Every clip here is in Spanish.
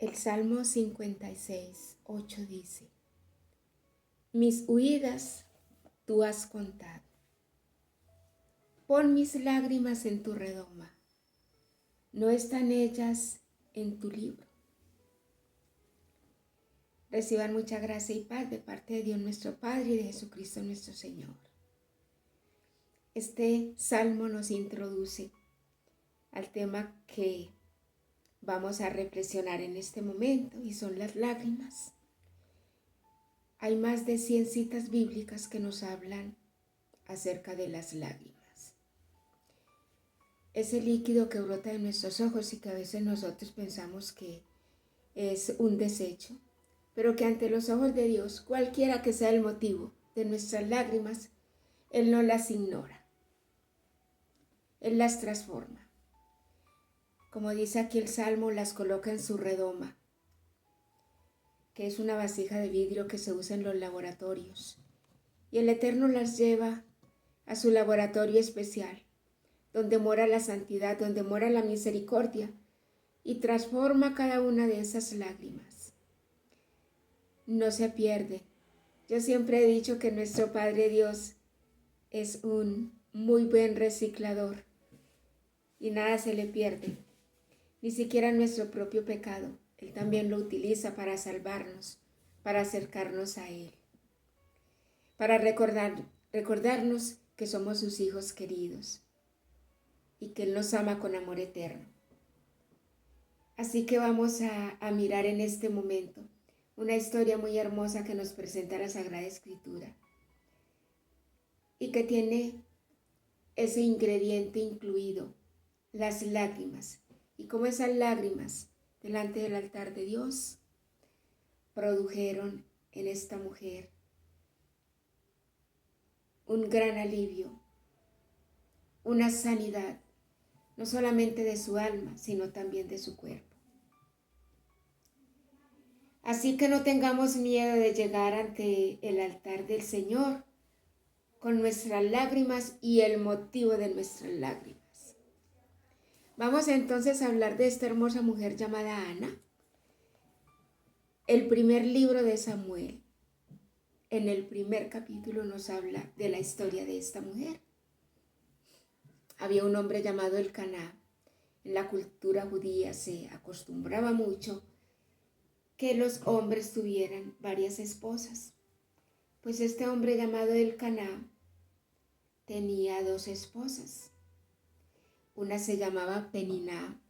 El Salmo 56:8 dice: Mis huidas tú has contado. Pon mis lágrimas en tu redoma. ¿No están ellas en tu libro? Reciban mucha gracia y paz de parte de Dios nuestro Padre y de Jesucristo nuestro Señor. Este salmo nos introduce al tema que vamos a reflexionar en este momento, y son las lágrimas. Hay más de 100 citas bíblicas que nos hablan acerca de las lágrimas. Ese líquido que brota de nuestros ojos y que a veces nosotros pensamos que es un desecho, pero que ante los ojos de Dios, cualquiera que sea el motivo de nuestras lágrimas, Él no las ignora. Él las transforma. Como dice aquí el Salmo, las coloca en su redoma, que es una vasija de vidrio que se usa en los laboratorios. Y el Eterno las lleva a su laboratorio especial, donde mora la santidad, donde mora la misericordia, y transforma cada una de esas lágrimas. No se pierde. Yo siempre he dicho que nuestro Padre Dios es un muy buen reciclador y nada se le pierde, ni siquiera nuestro propio pecado. Él también lo utiliza para salvarnos, para acercarnos a Él, para recordarnos que somos sus hijos queridos y que Él nos ama con amor eterno. Así que vamos a mirar en este momento una historia muy hermosa que nos presenta la Sagrada Escritura y que tiene ese ingrediente incluido, las lágrimas, y cómo esas lágrimas delante del altar de Dios produjeron en esta mujer un gran alivio, una sanidad, no solamente de su alma, sino también de su cuerpo. Así que no tengamos miedo de llegar ante el altar del Señor con nuestras lágrimas y el motivo de nuestras lágrimas. Vamos entonces a hablar de esta hermosa mujer llamada Ana. El primer libro de Samuel, en el primer capítulo, nos habla de la historia de esta mujer. Había un hombre llamado Elcaná. En la cultura judía se acostumbraba mucho que los hombres tuvieran varias esposas. Pues este hombre llamado Elcaná tenía 2 esposas. Una se llamaba Peniná,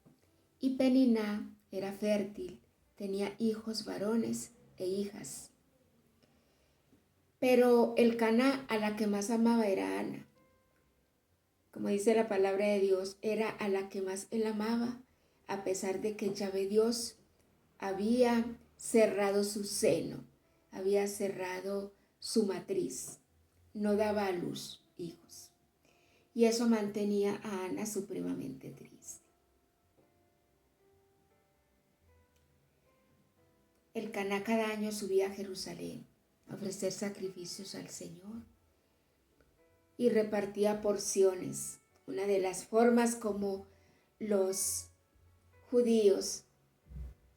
y Peniná era fértil, tenía hijos varones e hijas. Pero Elcaná a la que más amaba era Ana. Como dice la palabra de Dios, era a la que más él amaba, a pesar de que Yahvé Dios había cerrado su seno, había cerrado su matriz, no daba a luz hijos. Y eso mantenía a Ana supremamente triste. Elcaná cada año subía a Jerusalén a ofrecer sacrificios al Señor y repartía porciones. Una de las formas como los judíos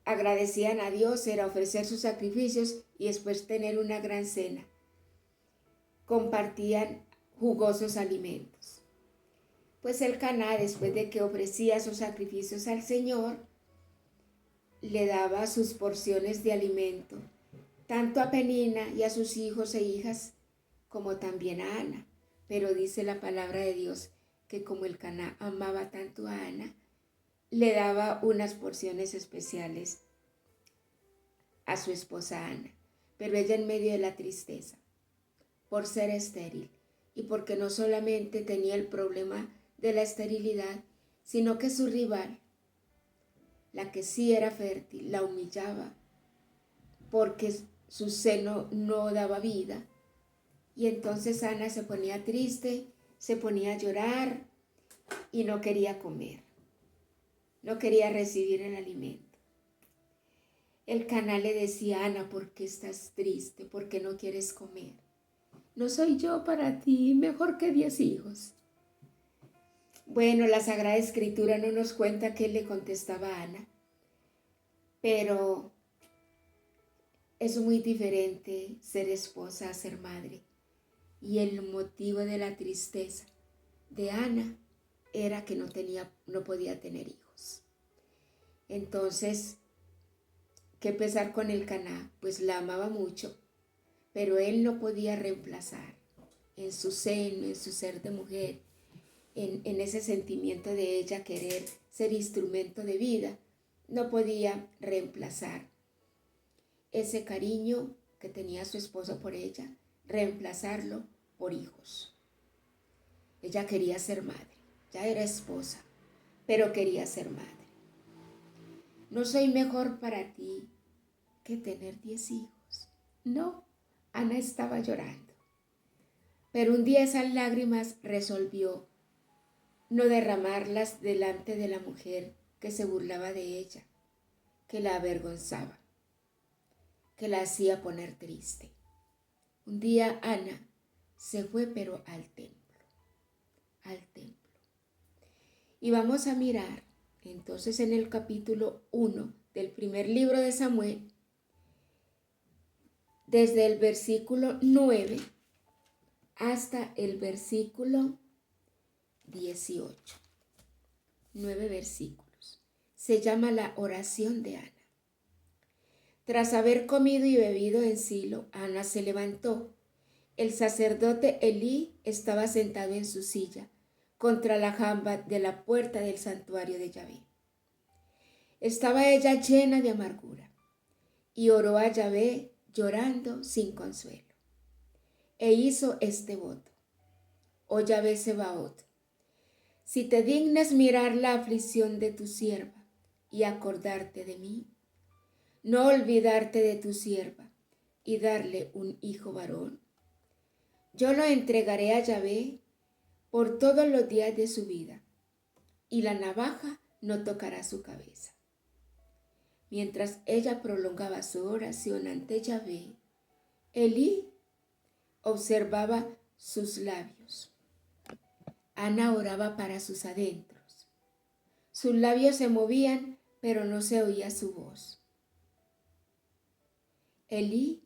agradecían a Dios era ofrecer sus sacrificios y después tener una gran cena. Compartían jugosos alimentos. Pues Elcaná, después de que ofrecía sus sacrificios al Señor, le daba sus porciones de alimento, tanto a Penina y a sus hijos e hijas, como también a Ana. Pero dice la palabra de Dios que como Elcaná amaba tanto a Ana, le daba unas porciones especiales a su esposa Ana. Pero ella, en medio de la tristeza, por ser estéril y porque no solamente tenía el problema de la esterilidad, sino que su rival, la que sí era fértil, la humillaba porque su seno no daba vida. Y entonces Ana se ponía triste, se ponía a llorar y no quería comer, no quería recibir el alimento. Elcaná le decía: Ana, ¿por qué estás triste? ¿Por qué no quieres comer? ¿No soy yo para ti mejor que 10 hijos? Bueno, la Sagrada Escritura no nos cuenta qué le contestaba a Ana, pero es muy diferente ser esposa a ser madre. Y el motivo de la tristeza de Ana era que no podía tener hijos. Entonces, ¿qué pesar con el Caná? Pues la amaba mucho, pero él no podía reemplazar en su seno, en su ser de mujer, en ese sentimiento de ella querer ser instrumento de vida, no podía reemplazar ese cariño que tenía su esposo por ella, reemplazarlo por hijos. Ella quería ser madre, ya era esposa, pero quería ser madre. No soy mejor para ti que tener 10 hijos. No, Ana estaba llorando. Pero un día esas lágrimas resolvió no derramarlas delante de la mujer que se burlaba de ella, que la avergonzaba, que la hacía poner triste. Un día Ana se fue pero al templo. Y vamos a mirar entonces en el capítulo 1 del primer libro de Samuel, desde el versículo 9 hasta el versículo 18. 9 versículos. Se llama la oración de Ana. Tras haber comido y bebido en Silo, Ana se levantó. El sacerdote Elí estaba sentado en su silla, contra la jamba de la puerta del santuario de Yahvé. Estaba ella llena de amargura, y oró a Yahvé llorando sin consuelo. E hizo este voto: Oh Yahvé Sebaot, si te dignas mirar la aflicción de tu sierva y acordarte de mí, no olvidarte de tu sierva y darle un hijo varón, yo lo entregaré a Yahvé por todos los días de su vida, y la navaja no tocará su cabeza. Mientras ella prolongaba su oración ante Yahvé, Elí observaba sus labios. Ana oraba para sus adentros. Sus labios se movían, pero no se oía su voz. Elí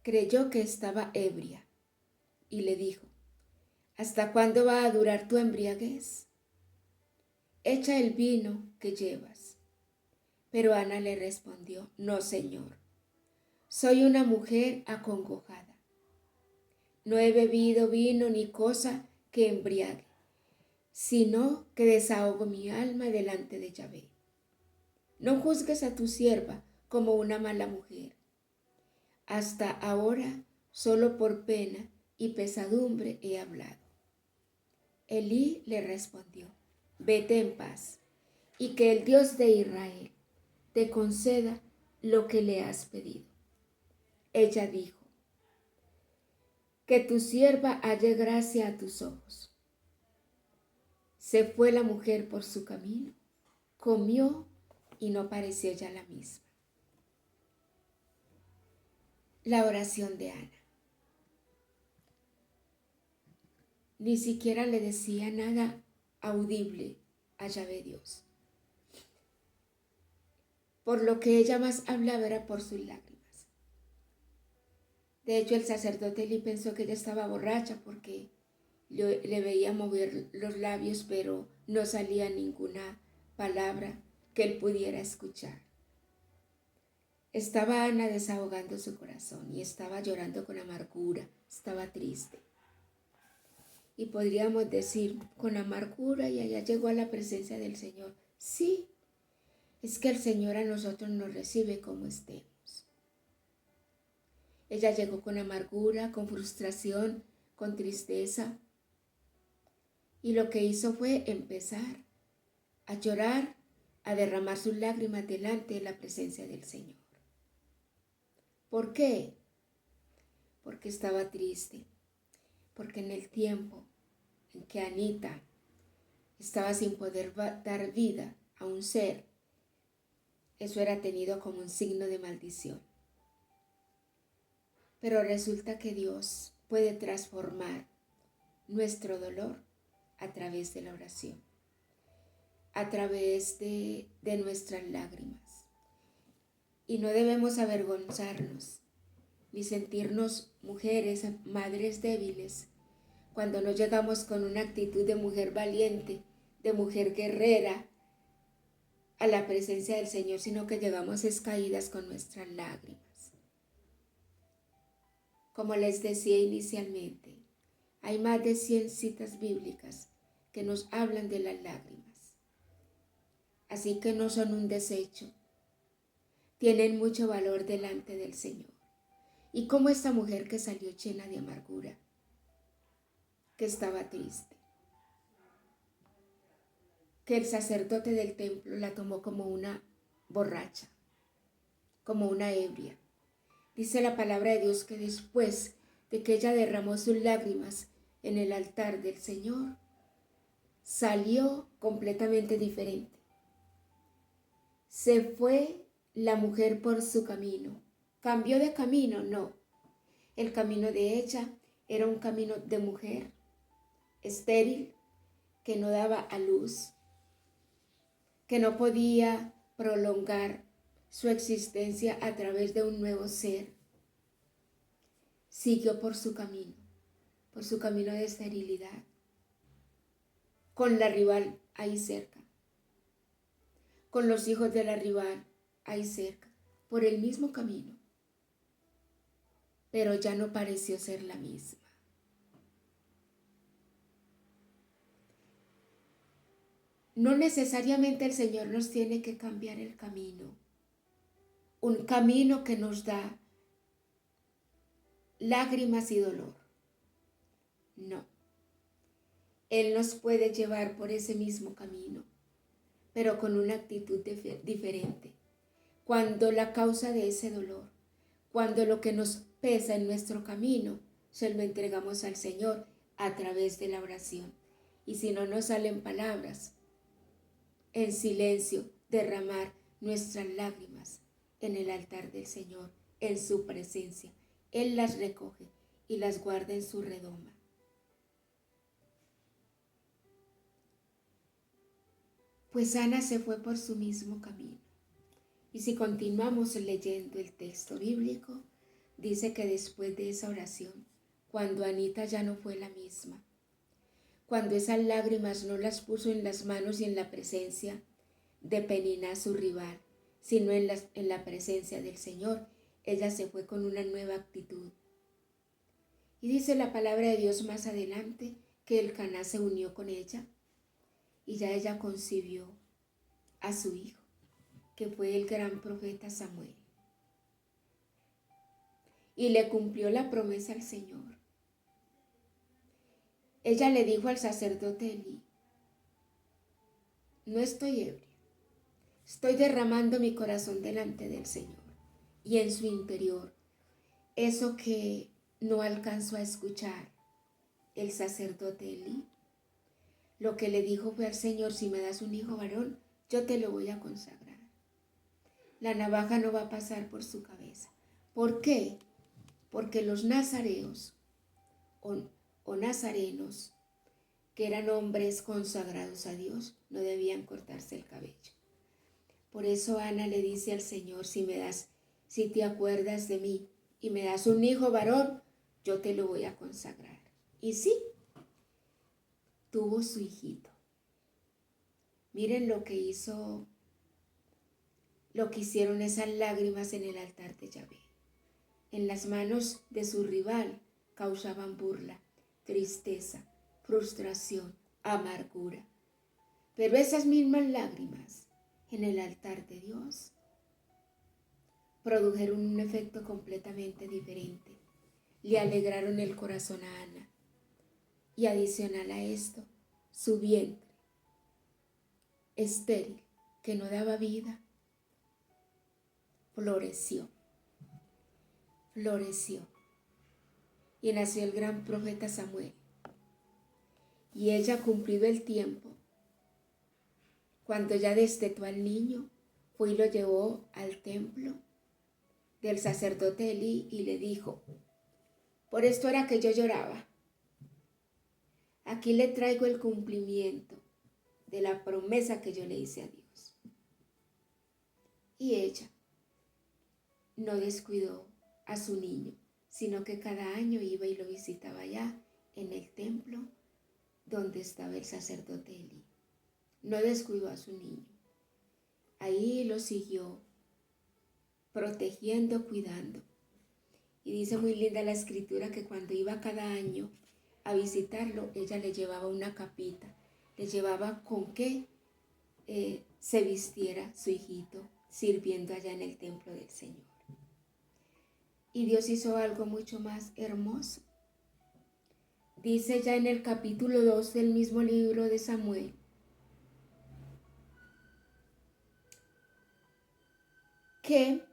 creyó que estaba ebria y le dijo: ¿Hasta cuándo va a durar tu embriaguez? Echa el vino que llevas. Pero Ana le respondió: No, Señor, soy una mujer acongojada. No he bebido vino ni cosa que embriague, sino que desahogo mi alma delante de Yahvé. No juzgues a tu sierva como una mala mujer. Hasta ahora solo por pena y pesadumbre he hablado. Elí le respondió: Vete en paz, y que el Dios de Israel te conceda lo que le has pedido. Ella dijo: Que tu sierva halle gracia a tus ojos. Se fue la mujer por su camino, comió y no pareció ya la misma. La oración de Ana. Ni siquiera le decía nada audible a Yahvé Dios. Por lo que ella más hablaba era por sus lágrimas. De hecho, el sacerdote Elí pensó que ella estaba borracha porque le veía mover los labios, pero no salía ninguna palabra que él pudiera escuchar. Estaba Ana desahogando su corazón y estaba llorando con amargura, estaba triste. Y podríamos decir, con amargura, y allá llegó a la presencia del Señor. Sí, es que el Señor a nosotros nos recibe como estemos. Ella llegó con amargura, con frustración, con tristeza. Y lo que hizo fue empezar a llorar, a derramar sus lágrimas delante de la presencia del Señor. ¿Por qué? Porque estaba triste. Porque en el tiempo en que Anita estaba sin poder dar vida a un ser, eso era tenido como un signo de maldición. Pero resulta que Dios puede transformar nuestro dolor a través de la oración, a través de nuestras lágrimas. Y no debemos avergonzarnos ni sentirnos mujeres, madres débiles, cuando no llegamos con una actitud de mujer valiente, de mujer guerrera, a la presencia del Señor, sino que llegamos escaídas con nuestras lágrimas. Como les decía inicialmente, hay más de 100 citas bíblicas que nos hablan de las lágrimas. Así que no son un desecho, tienen mucho valor delante del Señor. Y como esta mujer que salió llena de amargura, que estaba triste, que el sacerdote del templo la tomó como una borracha, como una ebria. Dice la palabra de Dios que después de que ella derramó sus lágrimas en el altar del Señor, salió completamente diferente. Se fue la mujer por su camino. ¿Cambió de camino? No. El camino de ella era un camino de mujer estéril, que no daba a luz, que no podía prolongar su existencia a través de un nuevo ser. Siguió por su camino de esterilidad, con la rival ahí cerca, con los hijos de la rival ahí cerca, por el mismo camino, pero ya no pareció ser la misma. No necesariamente el Señor nos tiene que cambiar el camino, un camino que nos da lágrimas y dolor. No, Él nos puede llevar por ese mismo camino, pero con una actitud diferente. Cuando la causa de ese dolor, cuando lo que nos pesa en nuestro camino, se lo entregamos al Señor a través de la oración. Y si no nos salen palabras, en silencio, derramar nuestras lágrimas en el altar del Señor, en su presencia. Él las recoge y las guarda en su redoma. Pues Ana se fue por su mismo camino. Y si continuamos leyendo el texto bíblico, dice que después de esa oración, cuando Anita ya no fue la misma, cuando esas lágrimas no las puso en las manos y en la presencia de Penina, su rival, sino en la presencia del Señor, ella se fue con una nueva actitud. Y dice la palabra de Dios más adelante que Elcaná se unió con ella y ya ella concibió a su hijo, que fue el gran profeta Samuel. Y le cumplió la promesa al Señor. Ella le dijo al sacerdote Elí: no estoy ebria, estoy derramando mi corazón delante del Señor. Y en su interior, eso que no alcanzó a escuchar el sacerdote Elí, lo que le dijo fue al Señor: si me das un hijo varón, yo te lo voy a consagrar. La navaja no va a pasar por su cabeza. ¿Por qué? Porque los nazareos o nazarenos, que eran hombres consagrados a Dios, no debían cortarse el cabello. Por eso Ana le dice al Señor: si te acuerdas de mí y me das un hijo varón, yo te lo voy a consagrar. Y sí, tuvo su hijito. Miren lo que hicieron esas lágrimas en el altar de Yahvé. En las manos de su rival causaban burla, tristeza, frustración, amargura. Pero esas mismas lágrimas en el altar de Dios produjeron un efecto completamente diferente. Le alegraron el corazón a Ana. Y adicional a esto, su vientre estéril, que no daba vida, floreció. Y nació el gran profeta Samuel. Y ella, cumplido el tiempo, cuando ya destetó al niño, fue y lo llevó al templo del sacerdote Elí y le dijo: por esto era que yo lloraba. Aquí le traigo el cumplimiento de la promesa que yo le hice a Dios. Y ella, no descuidó a su niño, sino que cada año iba y lo visitaba allá en el templo donde estaba el sacerdote Elí. No descuidó a su niño. Ahí lo siguió protegiendo, cuidando. Y dice muy linda la escritura que cuando iba cada año a visitarlo, ella le llevaba una capita, le llevaba con qué se vistiera su hijito sirviendo allá en el templo del Señor. Y Dios hizo algo mucho más hermoso. Dice ya en el capítulo 2 del mismo libro de Samuel, que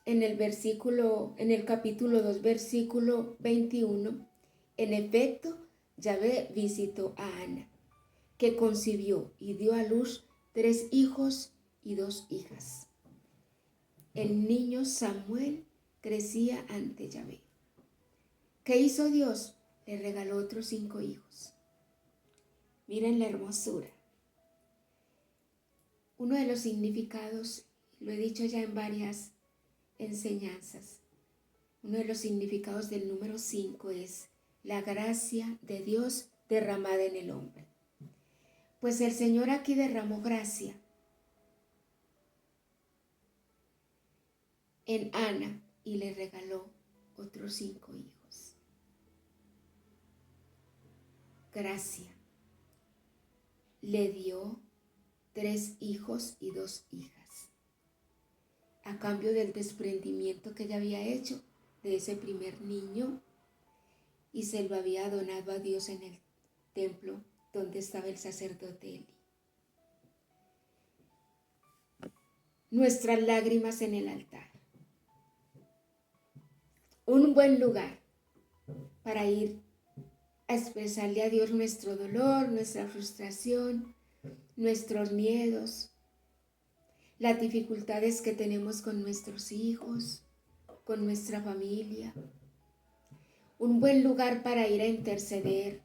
en el capítulo 2, versículo 21, en efecto, Yahvé visitó a Ana, que concibió y dio a luz 3 hijos y 2 hijas. El niño Samuel crecía ante Yahvé. ¿Qué hizo Dios? Le regaló otros 5 hijos. Miren la hermosura. Uno de los significados, lo he dicho ya en varias enseñanzas, uno de los significados del número 5 es la gracia de Dios derramada en el hombre. Pues el Señor aquí derramó gracia en Ana y le regaló otros 5 hijos. Gracia. Le dio 3 hijos y 2 hijas, a cambio del desprendimiento que ella había hecho de ese primer niño y se lo había donado a Dios en el templo donde estaba el sacerdote Elí. Nuestras lágrimas en el altar. Un buen lugar para ir a expresarle a Dios nuestro dolor, nuestra frustración, nuestros miedos, las dificultades que tenemos con nuestros hijos, con nuestra familia. Un buen lugar para ir a interceder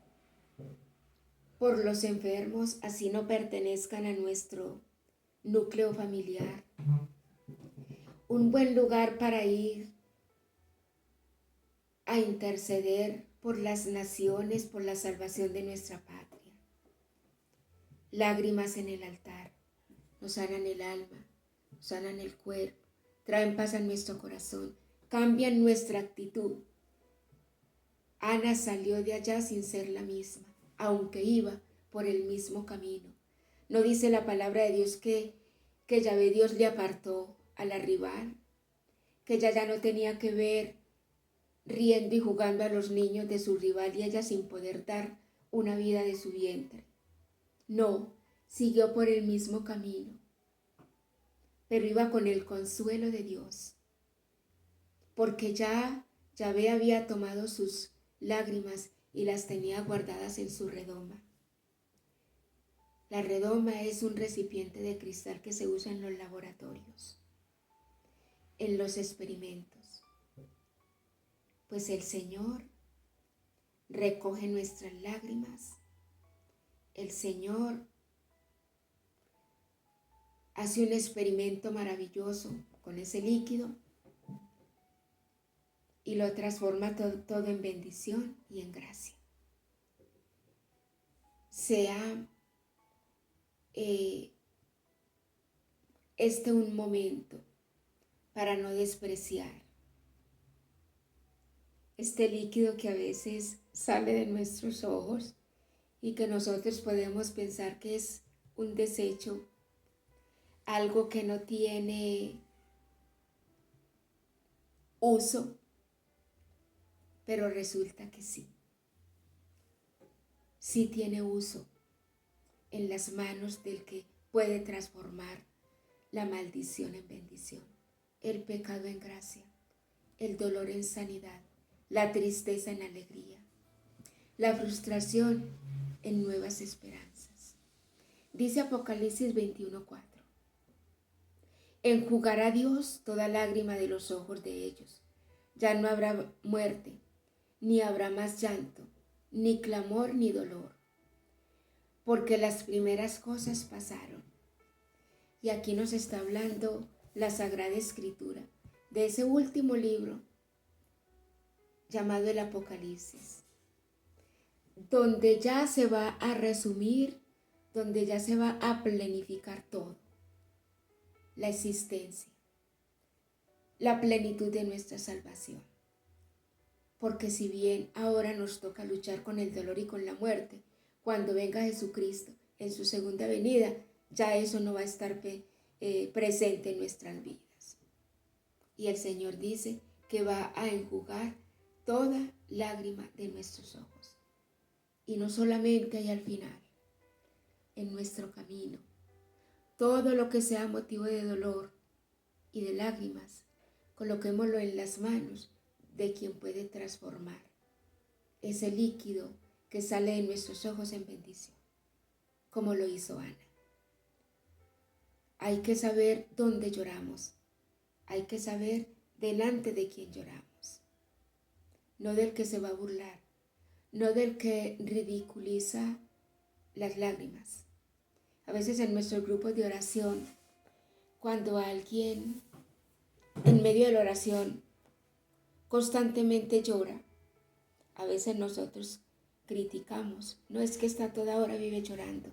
por los enfermos, así no pertenezcan a nuestro núcleo familiar. Un buen lugar para ir a interceder por las naciones, por la salvación de nuestra patria. Lágrimas en el altar nos sanan el alma, nos sanan el cuerpo, traen paz a nuestro corazón, cambian nuestra actitud. Ana salió de allá sin ser la misma, aunque iba por el mismo camino. ¿No dice la palabra de Dios que Yahvé Dios le apartó a la rival? Que ella ya no tenía que ver riendo y jugando a los niños de su rival y ella sin poder dar una vida de su vientre. No, siguió por el mismo camino, pero iba con el consuelo de Dios, porque ya Yahvé había tomado sus lágrimas y las tenía guardadas en su redoma. La redoma es un recipiente de cristal que se usa en los laboratorios, en los experimentos. Pues el Señor recoge nuestras lágrimas. El Señor hace un experimento maravilloso con ese líquido y lo transforma todo en bendición y en gracia. Sea este un momento para no despreciar este líquido que a veces sale de nuestros ojos y que nosotros podemos pensar que es un desecho, algo que no tiene uso, pero resulta que sí. Sí tiene uso en las manos del que puede transformar la maldición en bendición, el pecado en gracia, el dolor en sanidad, la tristeza en alegría, la frustración en nuevas esperanzas. Dice Apocalipsis 21:4. Enjugará Dios toda lágrima de los ojos de ellos. Ya no habrá muerte, ni habrá más llanto, ni clamor, ni dolor, porque las primeras cosas pasaron. Y aquí nos está hablando la Sagrada Escritura, de ese último libro llamado el Apocalipsis, donde ya se va a resumir, donde ya se va a plenificar todo, la existencia, la plenitud de nuestra salvación. Porque si bien ahora nos toca luchar con el dolor y con la muerte, cuando venga Jesucristo en su segunda venida, ya eso no va a estar presente en nuestras vidas. Y el Señor dice que va a enjugar toda lágrima de nuestros ojos. Y no solamente ahí al final, en nuestro camino, todo lo que sea motivo de dolor y de lágrimas, coloquémoslo en las manos de quien puede transformar ese líquido que sale de nuestros ojos en bendición, como lo hizo Ana. Hay que saber dónde lloramos, hay que saber delante de quién lloramos, no del que se va a burlar, no del que ridiculiza las lágrimas. A veces en nuestros grupos de oración, cuando alguien en medio de la oración constantemente llora, a veces nosotros criticamos, no es que está toda hora vive llorando.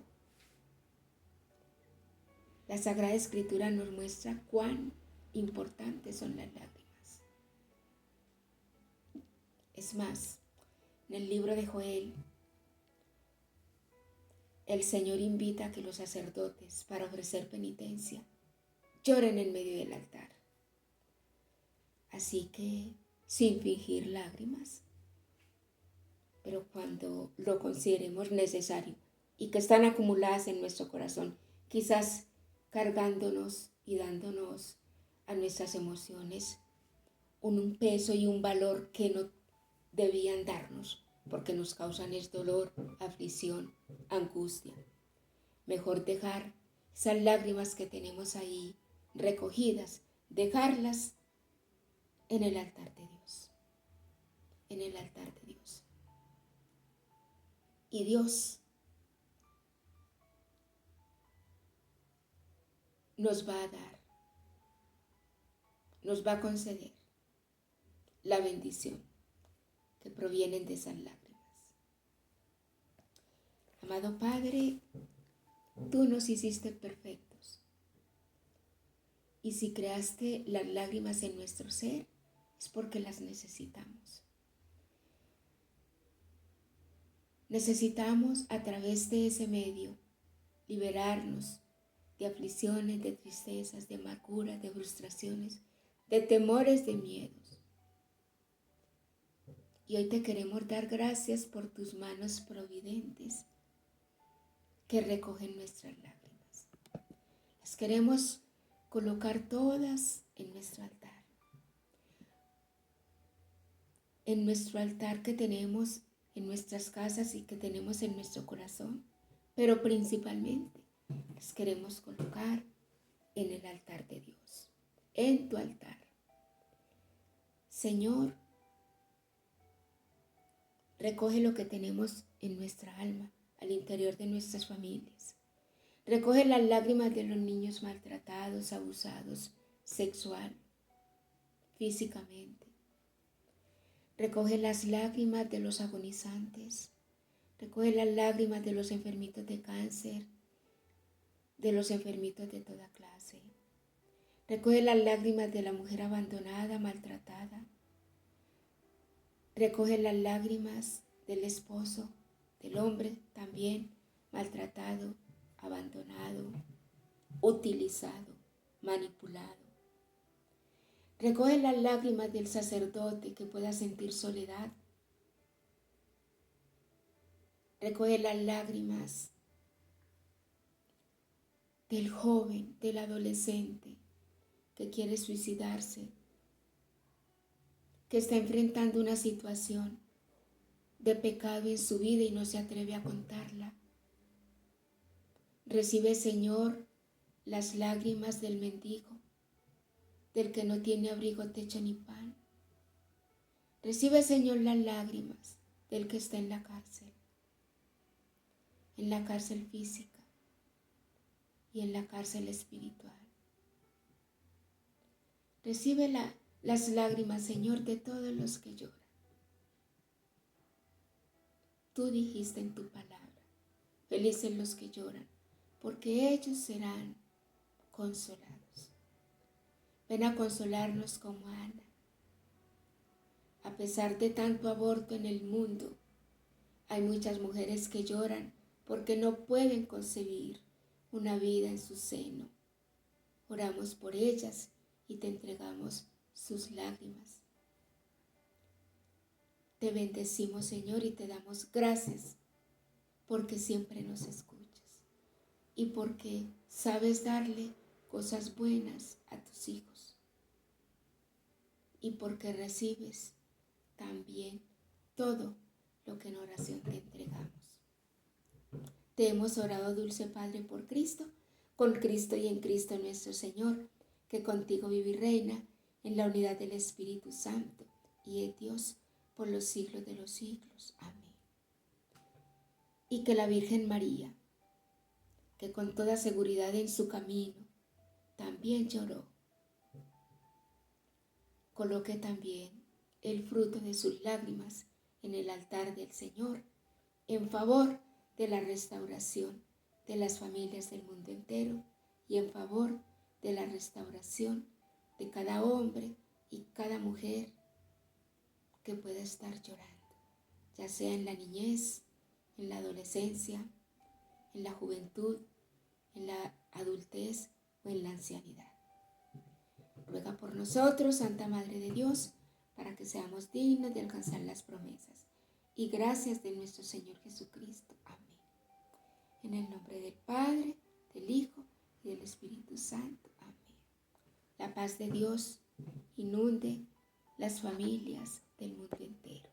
La Sagrada Escritura nos muestra cuán importantes son las lágrimas. Es más, en el libro de Joel, el Señor invita a que los sacerdotes, para ofrecer penitencia, lloren en medio del altar. Así que, sin fingir lágrimas, pero cuando lo consideremos necesario y que están acumuladas en nuestro corazón, quizás cargándonos y dándonos a nuestras emociones un peso y un valor que no debían darnos, porque nos causan es dolor, aflicción, angustia. Mejor dejar esas lágrimas que tenemos ahí recogidas, dejarlas en el altar de Dios, en el altar de Dios. Y Dios nos va a dar, nos va a conceder la bendición que provienen de esas lágrimas. Amado Padre, tú nos hiciste perfectos. Y si creaste las lágrimas en nuestro ser, es porque las necesitamos. Necesitamos a través de ese medio liberarnos de aflicciones, de tristezas, de amarguras, de frustraciones, de temores, de miedos. Y hoy te queremos dar gracias por tus manos providentes que recogen nuestras lágrimas. Las queremos colocar todas en nuestro altar. En nuestro altar que tenemos en nuestras casas y que tenemos en nuestro corazón, pero principalmente las queremos colocar en el altar de Dios, en tu altar. Señor, recoge lo que tenemos en nuestra alma, al interior de nuestras familias. Recoge las lágrimas de los niños maltratados, abusados, sexual, físicamente. Recoge las lágrimas de los agonizantes. Recoge las lágrimas de los enfermitos de cáncer, de los enfermitos de toda clase. Recoge las lágrimas de la mujer abandonada, maltratada. Recoge las lágrimas del esposo, del hombre también maltratado, abandonado, utilizado, manipulado. Recoge las lágrimas del sacerdote que pueda sentir soledad. Recoge las lágrimas del joven, del adolescente que quiere suicidarse, que está enfrentando una situación de pecado en su vida y no se atreve a contarla. Recibe, Señor, las lágrimas del mendigo, del que no tiene abrigo, techo ni pan. Recibe, Señor, las lágrimas del que está en la cárcel física y en la cárcel espiritual. Recibe las lágrimas, Señor, de todos los que lloran. Tú dijiste en tu palabra, felices los que lloran, porque ellos serán consolados. Ven a consolarnos como Ana. A pesar de tanto aborto en el mundo, hay muchas mujeres que lloran porque no pueden concebir una vida en su seno. Oramos por ellas y te entregamos sus lágrimas. Te bendecimos, Señor, y te damos gracias porque siempre nos escuchas y porque sabes darle cosas buenas a tus hijos y porque recibes también todo lo que en oración te entregamos. Te hemos orado, dulce Padre, por Cristo, con Cristo y en Cristo nuestro Señor, que contigo vive y reina en la unidad del Espíritu Santo y es Dios por los siglos de los siglos. Amén. Y que la Virgen María, que con toda seguridad en su camino también lloró, coloque también el fruto de sus lágrimas en el altar del Señor en favor de la restauración de las familias del mundo entero y en favor de la restauración de cada hombre y cada mujer que pueda estar llorando, ya sea en la niñez, en la adolescencia, en la juventud, en la adultez o en la ancianidad. Ruega por nosotros, Santa Madre de Dios, para que seamos dignos de alcanzar las promesas y gracias de nuestro Señor Jesucristo. Amén. En el nombre del Padre, del Hijo y del Espíritu Santo. Amén. La paz de Dios inunde las familias del mundo entero.